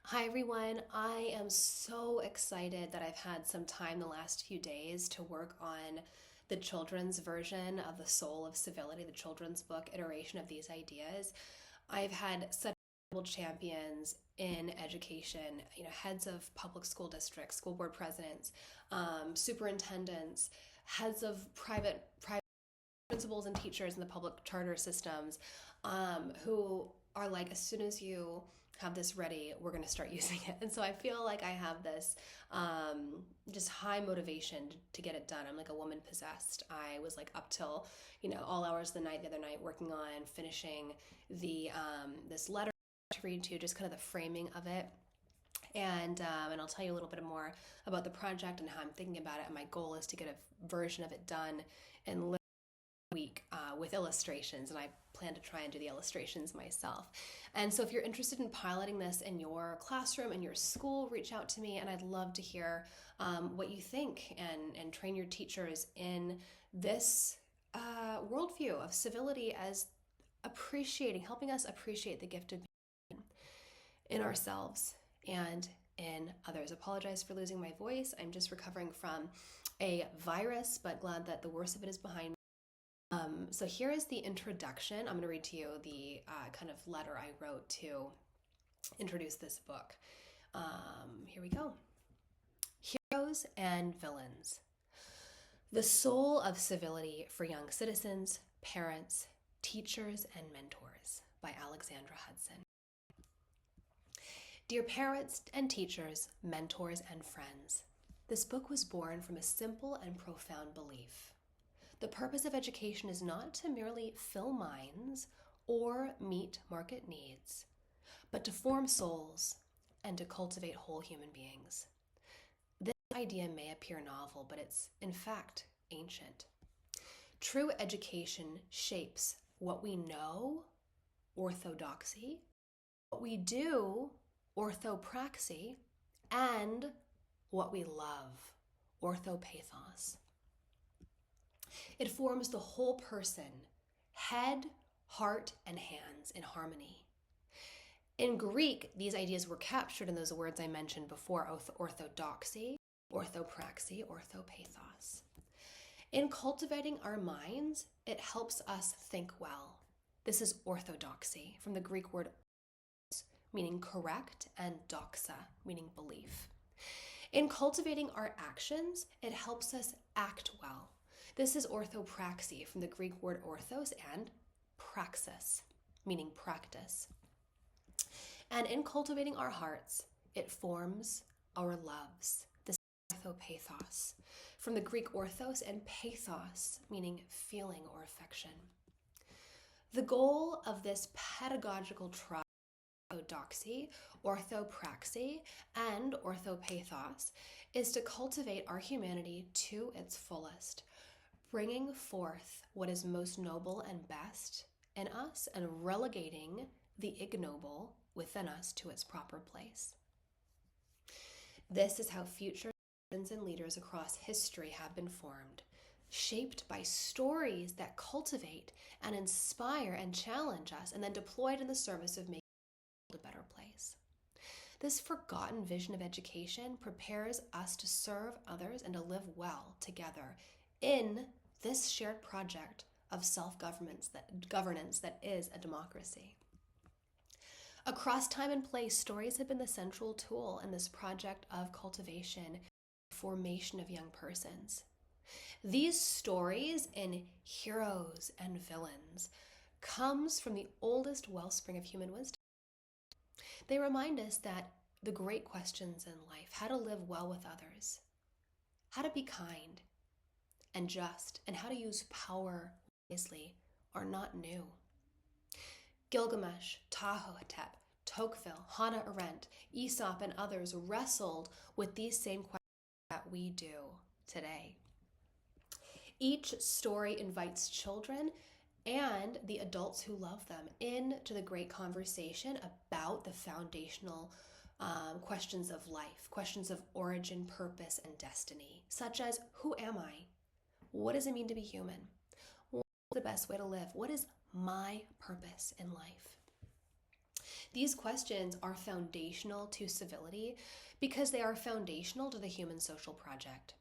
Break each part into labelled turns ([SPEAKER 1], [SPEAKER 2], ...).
[SPEAKER 1] Hi everyone, I am so excited that I've had some time the last few days to work on the children's version of the Soul of Civility, the children's book iteration of these ideas. I've had such incredible champions in education, heads of public school districts, school board presidents, superintendents, heads of private principals and teachers in the public charter systems, who are like, as soon as you have this ready, we're going to start using it. And so I feel like I have this just high motivation to get it done. I'm like a woman possessed. I was like up till all hours of the night the other night working on finishing the this letter to read to, just kind of the framing of it. And I'll tell you a little bit more about the project and how I'm thinking about it. And my goal is to get a version of it done in week with illustrations, and I plan to try and do the illustrations myself. And so if you're interested in piloting this in your classroom, in your school, reach out to me, and I'd love to hear what you think and train your teachers in this worldview of civility as helping us appreciate the gift of being in ourselves and in others. Apologize for losing my voice. I'm just recovering from a virus, but glad that the worst of it is behind me. So here is the introduction. I'm going to read to you the kind of letter I wrote to introduce this book. Here we go. Heroes and Villains. The Soul of Civility for Young Citizens, Parents, Teachers, and Mentors by Alexandra Hudson. Dear parents and teachers, mentors, and friends, this book was born from a simple and profound belief. The purpose of education is not to merely fill minds or meet market needs, but to form souls and to cultivate whole human beings. This idea may appear novel, but it's in fact ancient. True education shapes what we know, orthodoxy, what we do, orthopraxy, and what we love, orthopathos. It forms the whole person, head, heart, and hands in harmony. In Greek, these ideas were captured in those words I mentioned before: orthodoxy, orthopraxy, orthopathos. In cultivating our minds, it helps us think well. This is orthodoxy, from the Greek word meaning correct, and doxa, meaning belief. In cultivating our actions, it helps us act well. This is orthopraxy, from the Greek word orthos and praxis, meaning practice. And in cultivating our hearts, it forms our loves. This is orthopathos, from the Greek orthos and pathos, meaning feeling or affection. The goal of this pedagogical trial, orthodoxy, orthopraxy, and orthopathos, is to cultivate our humanity to its fullest, bringing forth what is most noble and best in us and relegating the ignoble within us to its proper place. This is how future citizens and leaders across history have been formed, shaped by stories that cultivate and inspire and challenge us, and then deployed in the service of making the world a better place. This forgotten vision of education prepares us to serve others and to live well together in this shared project of self-governance that is a democracy. Across time and place, stories have been the central tool in this project of cultivation, formation of young persons. These stories in heroes and villains comes from the oldest wellspring of human wisdom. They remind us that the great questions in life, how to live well with others, how to be kind and just, and how to use power wisely, are not new. Gilgamesh, Tahoe-Hotep, Tocqueville, Hannah Arendt, Aesop, and others wrestled with these same questions that we do today. Each story invites children and the adults who love them into the great conversation about the foundational questions of life, questions of origin, purpose, and destiny, such as, who am I? What does it mean to be human? What's the best way to live? What is my purpose in life? These questions are foundational to civility because they are foundational to the human social project.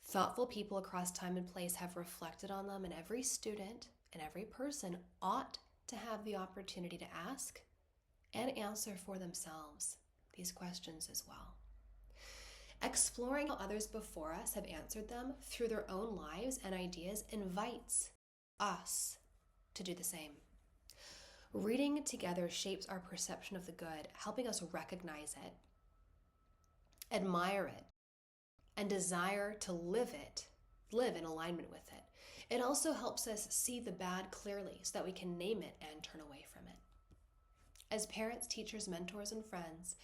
[SPEAKER 1] Thoughtful people across time and place have reflected on them, and every student and every person ought to have the opportunity to ask and answer for themselves these questions as well. Exploring how others before us have answered them through their own lives and ideas invites us to do the same. Reading together shapes our perception of the good, helping us recognize it, admire it, and desire to live in alignment with it. It also helps us see the bad clearly so that we can name it and turn away from it. As parents, teachers, mentors, and friends,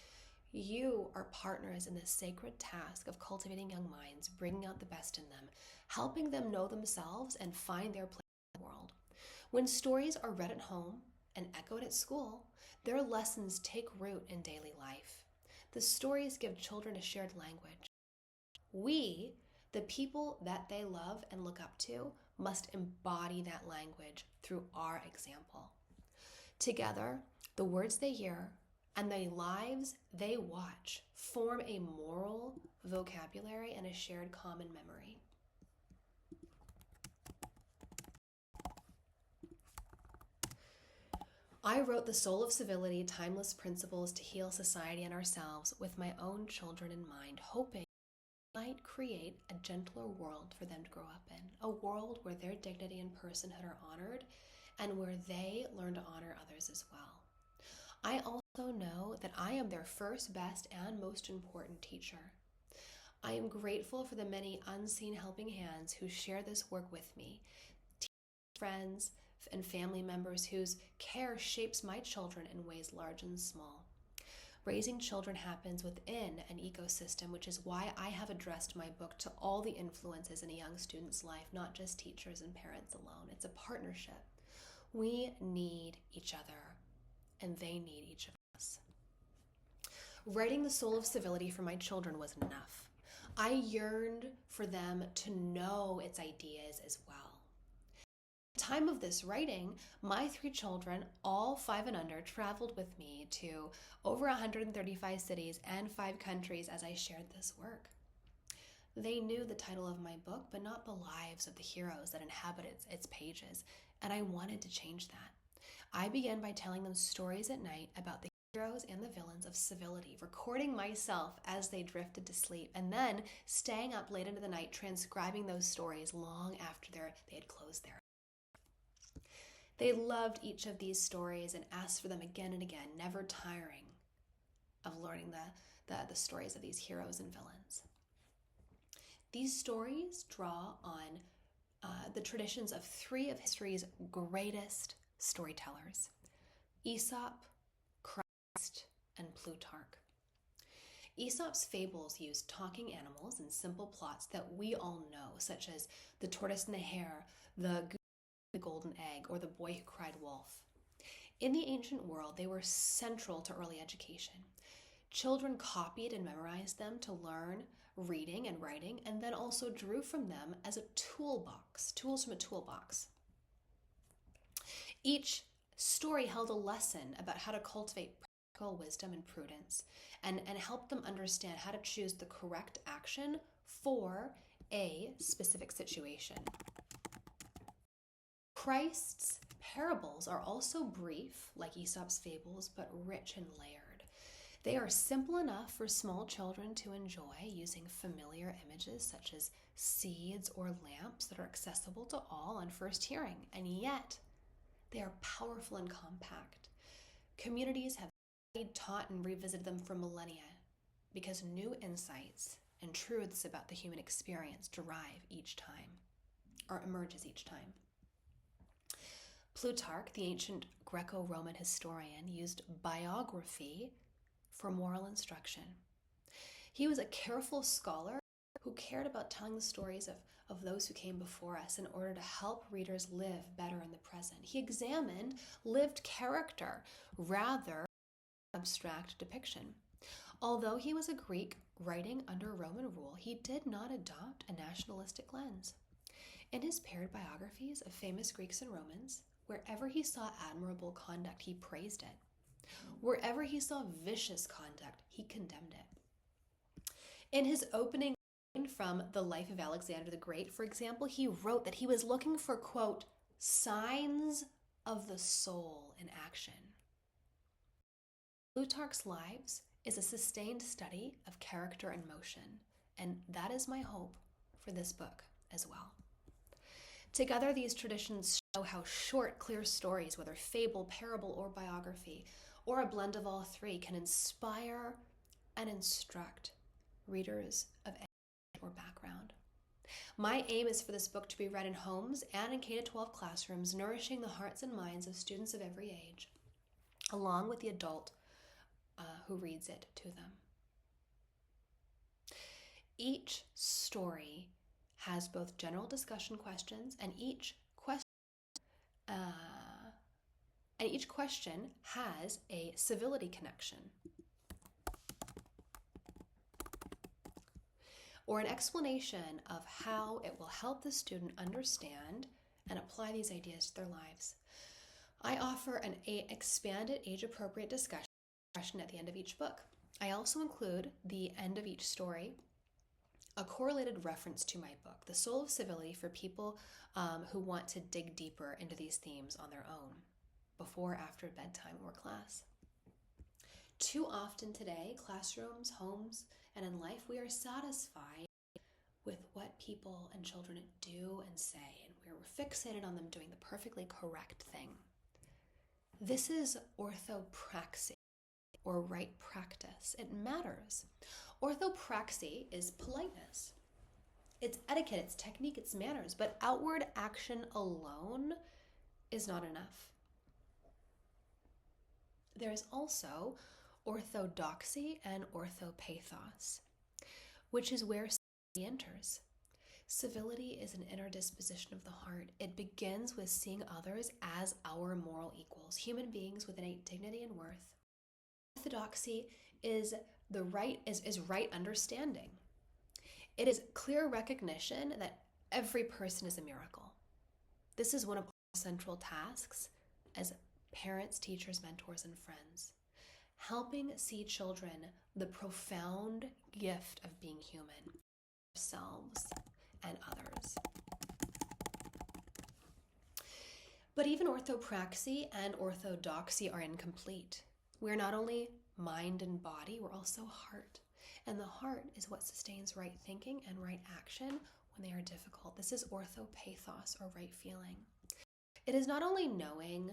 [SPEAKER 1] you are partners in this sacred task of cultivating young minds, bringing out the best in them, helping them know themselves and find their place in the world. When stories are read at home and echoed at school, their lessons take root in daily life. The stories give children a shared language. We, the people that they love and look up to, must embody that language through our example. Together, the words they hear and the lives they watch form a moral vocabulary and a shared common memory. I wrote The Soul of Civility, Timeless Principles to Heal Society and Ourselves with my own children in mind, hoping it might create a gentler world for them to grow up in, a world where their dignity and personhood are honored and where they learn to honor others as well. I also know that I am their first, best, and most important teacher. I am grateful for the many unseen helping hands who share this work with me, friends, and family members whose care shapes my children in ways large and small. Raising children happens within an ecosystem, which is why I have addressed my book to all the influences in a young student's life, not just teachers and parents alone. It's a partnership. We need each other, and they need each of us. Writing The Soul of Civility for my children was enough. I yearned for them to know its ideas as well. At the time of this writing, my 3 children, all 5 and under, traveled with me to over 135 cities and 5 countries as I shared this work. They knew the title of my book, but not the lives of the heroes that inhabit its pages, and I wanted to change that. I began by telling them stories at night about the heroes and the villains of civility, recording myself as they drifted to sleep, and then staying up late into the night transcribing those stories long after they had closed their eyes. They loved each of these stories and asked for them again and again, never tiring of learning the stories of these heroes and villains. These stories draw on the traditions of 3 of history's greatest storytellers: Aesop, Christ, and Plutarch. Aesop's fables use talking animals and simple plots that we all know, such as the tortoise and the hare, the goose and the golden egg, or the boy who cried wolf. In the ancient world, they were central to early education. Children copied and memorized them to learn reading and writing, and then also drew from them as a toolbox, tools from a toolbox. Each story held a lesson about how to cultivate practical wisdom and prudence, and help them understand how to choose the correct action for a specific situation. Christ's parables are also brief, like Aesop's fables, but rich and layered. They are simple enough for small children to enjoy, using familiar images such as seeds or lamps that are accessible to all on first hearing, and yet they are powerful and compact. Communities have studied, taught, and revisited them for millennia because new insights and truths about the human experience derive each time, or emerges each time. Plutarch, the ancient Greco-Roman historian, used biography for moral instruction. He was a careful scholar who cared about telling the stories of those who came before us in order to help readers live better in the present. He examined lived character rather than abstract depiction. Although he was a Greek writing under Roman rule, he did not adopt a nationalistic lens. In his paired biographies of famous Greeks and Romans, wherever he saw admirable conduct, he praised it. Wherever he saw vicious conduct, he condemned it. In his opening from The Life of Alexander the Great, for example, he wrote that he was looking for, quote, signs of the soul in action. Plutarch's Lives is a sustained study of character and motion, and that is my hope for this book as well. Together, these traditions show how short, clear stories, whether fable, parable, or biography, or a blend of all three, can inspire and instruct readers of any age or background. My aim is for this book to be read in homes and in K-12 classrooms, nourishing the hearts and minds of students of every age, along with the adult who reads it to them. Each story has both general discussion questions, and each question has a civility connection, or an explanation of how it will help the student understand and apply these ideas to their lives. I offer an expanded age-appropriate discussion at the end of each book. I also include the end of each story a correlated reference to my book, The Soul of Civility, for people who want to dig deeper into these themes on their own, before, after bedtime, or class. Too often today, classrooms, homes, and in life, we are satisfied with what people and children do and say, and we're fixated on them doing the perfectly correct thing. This is orthopraxy, or right practice. It matters. Orthopraxy is politeness. It's etiquette, it's technique, it's manners, but outward action alone is not enough. There is also orthodoxy and orthopathos, which is where civility enters. Civility is an inner disposition of the heart. It begins with seeing others as our moral equals, human beings with innate dignity and worth. Orthodoxy is right understanding. It is clear recognition that every person is a miracle. This is one of our central tasks as parents, teachers, mentors, and friends. Helping see children the profound gift of being human, ourselves and others. But even orthopraxy and orthodoxy are incomplete. We're not only mind and body, we're also heart. And the heart is what sustains right thinking and right action when they are difficult. This is orthopathos, or right feeling. It is not only knowing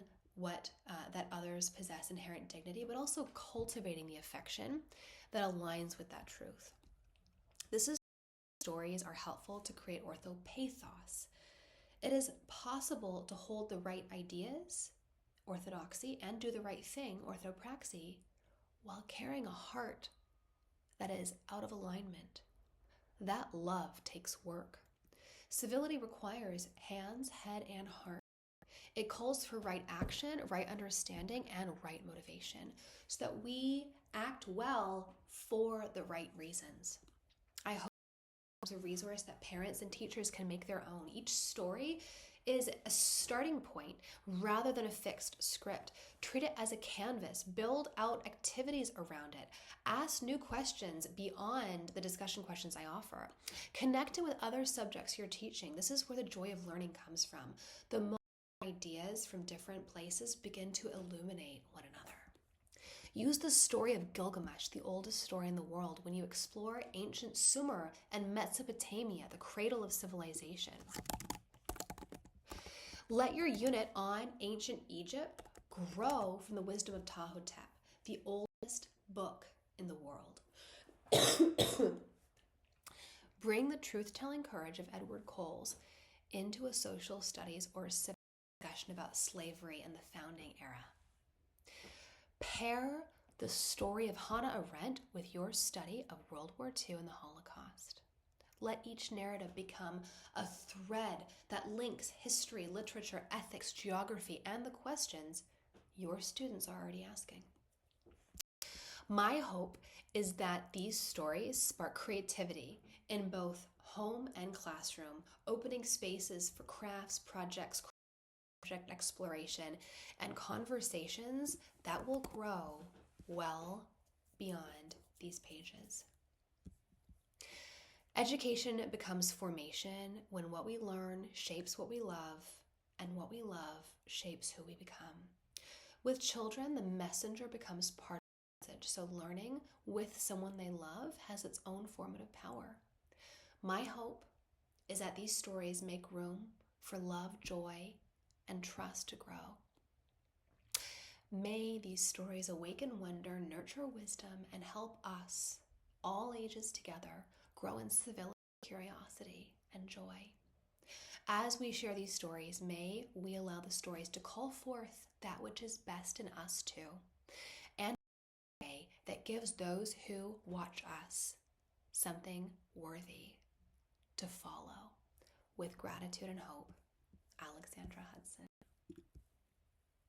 [SPEAKER 1] that others possess inherent dignity, but also cultivating the affection that aligns with that truth. This is stories are helpful to create orthopathos. It is possible to hold the right ideas, orthodoxy, and do the right thing, orthopraxy, while carrying a heart that is out of alignment. That love takes work. Civility requires hands, head, and heart. It calls for right action, right understanding, and right motivation, so that we act well for the right reasons. I hope it's a resource that parents and teachers can make their own. Each story is a starting point rather than a fixed script. Treat it as a canvas. Build out activities around it. Ask new questions beyond the discussion questions I offer. Connect it with other subjects you're teaching. This is where the joy of learning comes from. The more ideas from different places begin to illuminate one another. Use the story of Gilgamesh, the oldest story in the world, when you explore ancient Sumer and Mesopotamia, the cradle of civilization. Let your unit on ancient Egypt grow from the wisdom of Ptahhotep, the oldest book in the world. Bring the truth-telling courage of Edward Coles into a social studies or civic discussion about slavery in the founding era. Pair the story of Hannah Arendt with your study of World War II and the Holocaust. Let each narrative become a thread that links history, literature, ethics, geography, and the questions your students are already asking. My hope is that these stories spark creativity in both home and classroom, opening spaces for crafts, projects, subject exploration and conversations that will grow well beyond these pages. Education becomes formation when what we learn shapes what we love, and what we love shapes who we become. With children, the messenger becomes part of the message, so learning with someone they love has its own formative power. My hope is that these stories make room for love, joy, and trust to grow. May these stories awaken wonder, nurture wisdom, and help us, all ages together, grow in civility, curiosity, and joy. As we share these stories, may we allow the stories to call forth that which is best in us too, and a way that gives those who watch us something worthy to follow. With gratitude and hope, Alexandra Hudson.